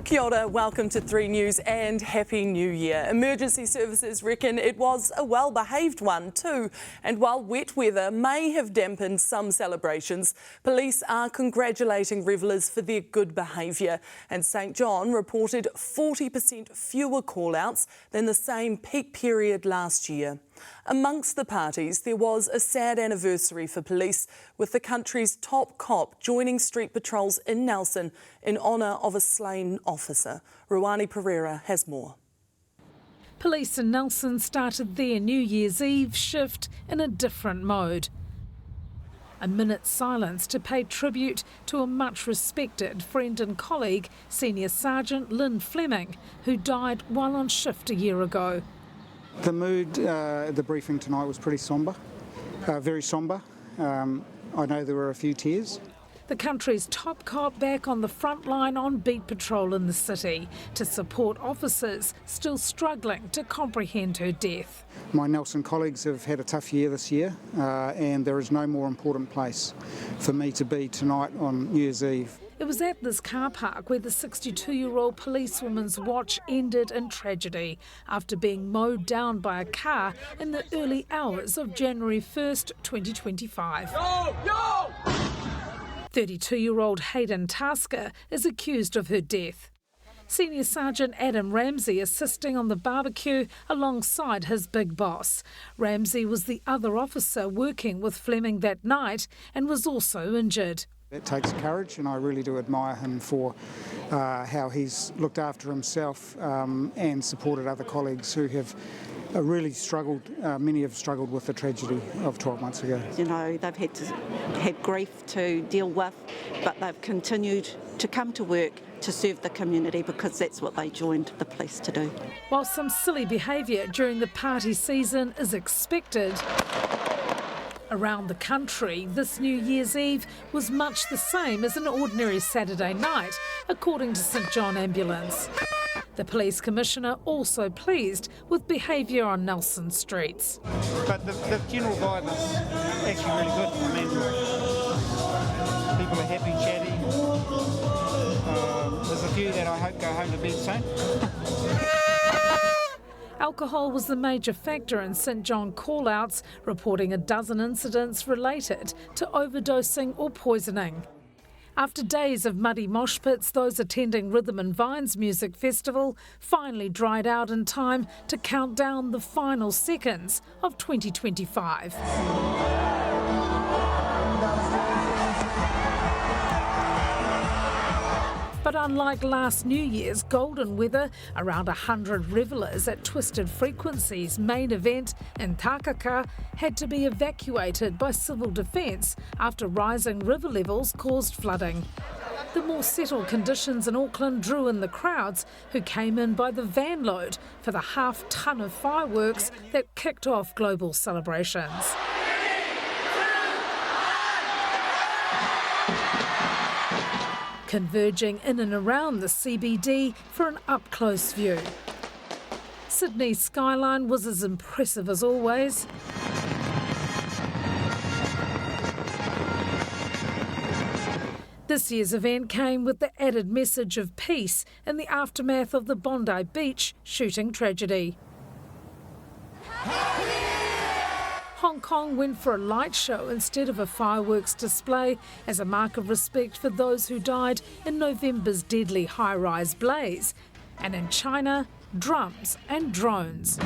Kia ora, welcome to 3 News and Happy New Year. Emergency services reckon it was a well-behaved one too. And while wet weather may have dampened some celebrations, police are congratulating revellers for their good behaviour. And St John reported 40% fewer call-outs than the same peak period last year. Amongst the parties, there was a sad anniversary for police, with the country's top cop joining street patrols in Nelson in honour of a slain officer. Ruani Pereira has more. Police in Nelson started their New Year's Eve shift in a different mode. A minute's silence to pay tribute to a much-respected friend and colleague, Senior Sergeant Lyn Fleming, who died while on shift a year ago. The mood at the briefing tonight was pretty sombre, very sombre. I know there were a few tears. The country's top cop back on the front line on beat patrol in the city to support officers still struggling to comprehend her death. My Nelson colleagues have had a tough year this year, and there is no more important place for me to be tonight on New Year's Eve. It was at this car park where the 62-year-old policewoman's watch ended in tragedy after being mowed down by a car in the early hours of January 1st, 2025. 32-year-old Hayden Tasker is accused of her death. Senior Sergeant Adam Ramsey assisting on the barbecue alongside his big boss. Ramsey was the other officer working with Fleming that night and was also injured. It takes courage, and I really do admire him for how he's looked after himself and supported other colleagues who have really struggled. Many have struggled with the tragedy of 12 months ago. You know, they've had grief to deal with, but they've continued to come to work to serve the community because that's what they joined the police to do. While some silly behaviour during the party season is expected, around the country, this New Year's Eve was much the same as an ordinary Saturday night, according to St John Ambulance. The Police Commissioner also pleased with behaviour on Nelson streets. But the general vibe is actually really good. I mean, people are happy, chatty. There's a few that I hope go home to bed soon. Alcohol was the major factor in St John call-outs, reporting a dozen incidents related to overdosing or poisoning. After days of muddy mosh pits, those attending Rhythm and Vines Music Festival finally dried out in time to count down the final seconds of 2025. But unlike last New Year's golden weather, around 100 revellers at Twisted Frequency's main event in Takaka had to be evacuated by civil defence after rising river levels caused flooding. The more settled conditions in Auckland drew in the crowds, who came in by the van load for the half-ton of fireworks that kicked off global celebrations. Converging in and around the CBD for an up-close view. Sydney's skyline was as impressive as always. This year's event came with the added message of peace in the aftermath of the Bondi Beach shooting tragedy. Hong Kong went for a light show instead of a fireworks display as a mark of respect for those who died in November's deadly high-rise blaze. And in China, drums and drones.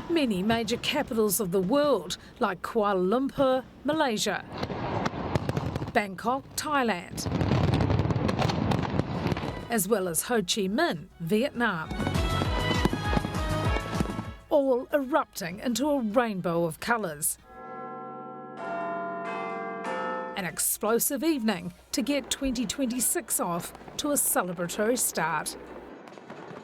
Many major capitals of the world, like Kuala Lumpur, Malaysia, Bangkok, Thailand, as well as Ho Chi Minh, Vietnam, all erupting into a rainbow of colours. An explosive evening to get 2026 off to a celebratory start.